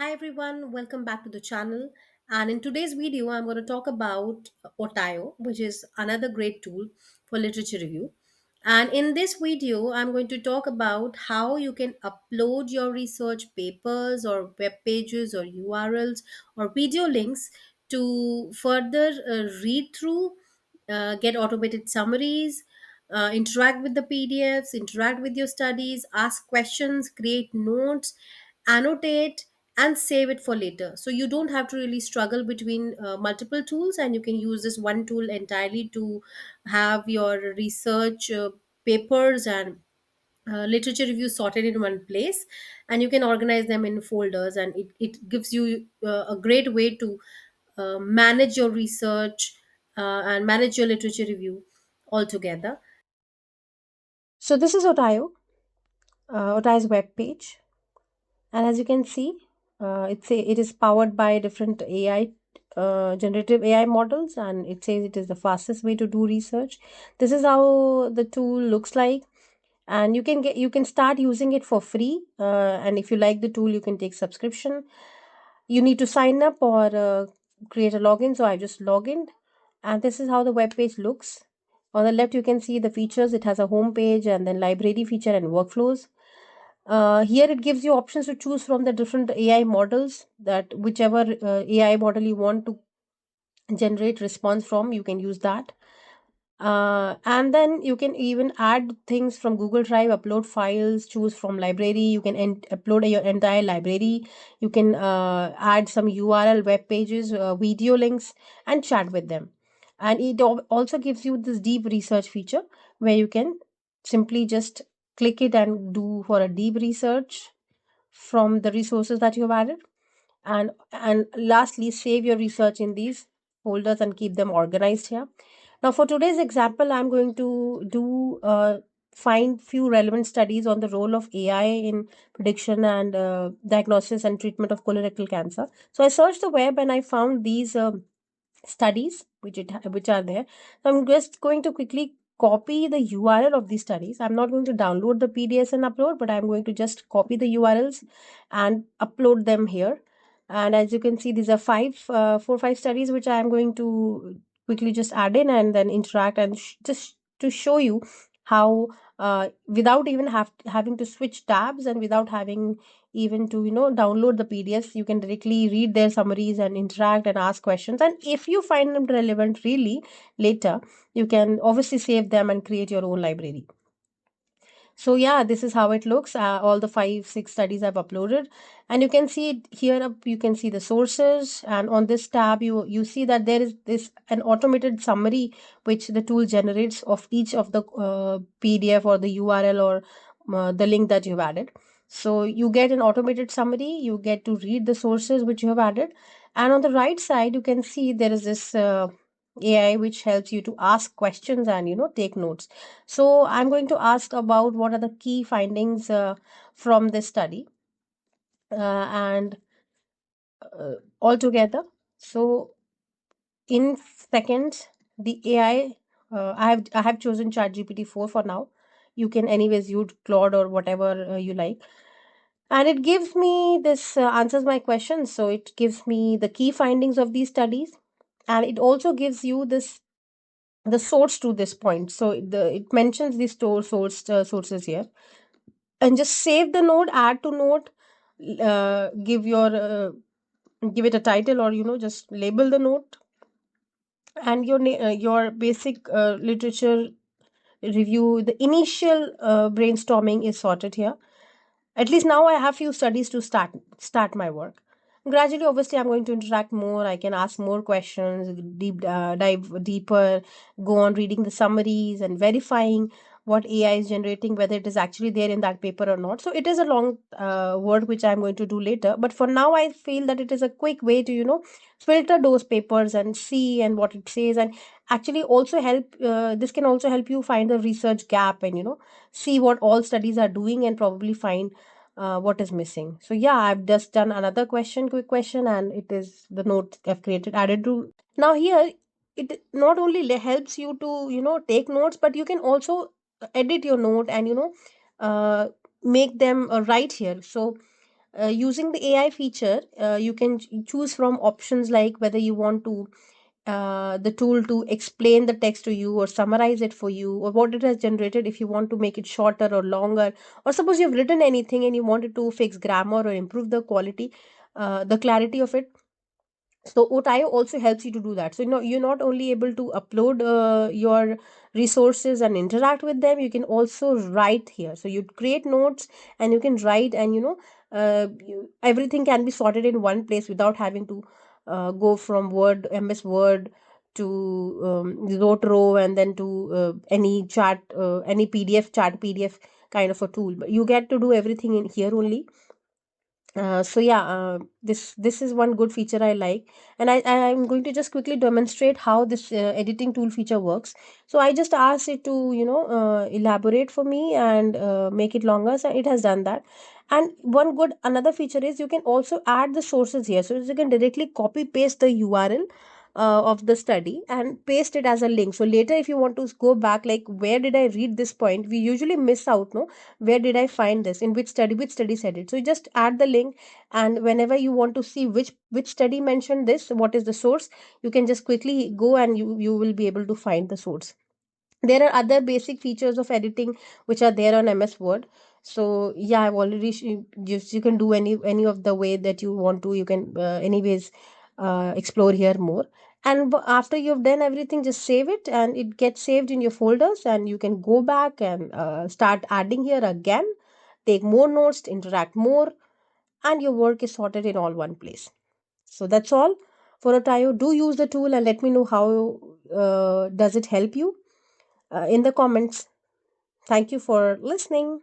Hi everyone, welcome back to the channel. And in today's video, I'm going to talk about Otio, which is another great tool for literature review. And in this video, I'm going to talk about how you can upload your research papers or web pages or URLs or video links to further read through, get automated summaries, interact with the PDFs, interact with your studies, ask questions, create notes, annotate, and save it for later. So you don't have to really struggle between multiple tools, and you can use this one tool entirely to have your research papers and literature reviews sorted in one place, and you can organize them in folders, and it gives you a great way to manage your research and manage your literature review altogether. So this is Otio's web page. And as you can see, it is powered by different AI, generative AI models, and it says it is the fastest way to do research. This is how the tool looks like, and you can start using it for free. And if you like the tool, you can take subscription. You need to sign up or create a login. So I just log in, and this is how the web page looks. On the left, you can see the features. It has a home page and then library feature and workflows. Here it gives you options to choose from the different AI models, that whichever AI model you want to generate response from, you can use that. And then you can even add things from Google Drive, upload files, choose from library. You can upload your entire library. You can add some URL web pages, video links, and chat with them. And it also gives you this deep research feature where you can simply just click it and do for a deep research from the resources that you have added. And lastly, save your research in these folders and keep them organized here. Now for today's example, I'm going to do find few relevant studies on the role of AI in prediction and diagnosis and treatment of colorectal cancer. So I searched the web and I found these studies which are there. So I'm just going to quickly copy the URL of these studies. I'm not going to download the PDFs and upload, but I'm going to just copy the URLs and upload them here. And as you can see, these are four, five studies which I am going to quickly just add in and then interact and just to show you how, without even having to switch tabs and without having even to download the PDFs, you can directly read their summaries and interact and ask questions. And if you find them relevant really later, you can obviously save them and create your own library. So yeah, this is how it looks. All the five, six studies I've uploaded, and you can see it here. Up, you can see the sources, and on this tab, you see that there is this an automated summary which the tool generates of each of the PDF or the URL or the link that you've added. So you get an automated summary. You get to read the sources which you have added, and on the right side, you can see there is this. AI which helps you to ask questions and take notes. So I'm going to ask about what are the key findings from this study and altogether. So in seconds, the AI, I have chosen ChatGPT 4 for now. You can anyways use Claude or whatever you like. And it gives me this answers my questions. So it gives me the key findings of these studies, and it also gives you this the source to this point. So it mentions the sources here, and just save the node, add to node, give it a title, or just label the node, and your basic literature review, the initial brainstorming is sorted here. At least now I have few studies to start my work. Gradually, obviously, I'm going to interact more. I can ask more questions, dive deeper, go on reading the summaries and verifying what AI is generating, whether it is actually there in that paper or not. So it is a long work which I'm going to do later. But for now, I feel that it is a quick way to filter those papers and see and what it says, and actually also help. This can also help you find the research gap and see what all studies are doing and probably find what is missing. So yeah, I've just done another quick question, and it is the note I've created added to. Now here, it not only helps you to take notes, but you can also edit your note and uh, make them right here. So using the AI feature, you can choose from options like whether you want to the tool to explain the text to you or summarize it for you, or what it has generated if you want to make it shorter or longer, or suppose you've written anything and you wanted to fix grammar or improve the quality, the clarity of it. So Otio also helps you to do that. So you're not only able to upload your resources and interact with them, you can also write here. So you create notes and you can write, and everything can be sorted in one place without having to go from Word, MS Word, to Zotero, and then to any chat, any PDF, chat PDF kind of a tool. But you get to do everything in here only. So yeah, this is one good feature I like, and I'm going to just quickly demonstrate how this editing tool feature works. So I just asked it to elaborate for me and make it longer. So it has done that. And one good another feature is you can also add the sources here, so you can directly copy paste the URL of the study and paste it as a link. So later if you want to go back, like where did I read this point, we usually miss out, no, where did I find this, in which study said it. So you just add the link, and whenever you want to see which study mentioned this, what is the source, you can just quickly go and you will be able to find the source. There are other basic features of editing which are there on MS Word. So yeah, I've already you can do any of the way that you want to. You can anyways explore here more. And after you've done everything, just save it, and it gets saved in your folders, and you can go back and start adding here again, take more notes, interact more, and your work is sorted in all one place. So that's all for Otio. Do use the tool and let me know how does it help you in the comments. Thank you for listening.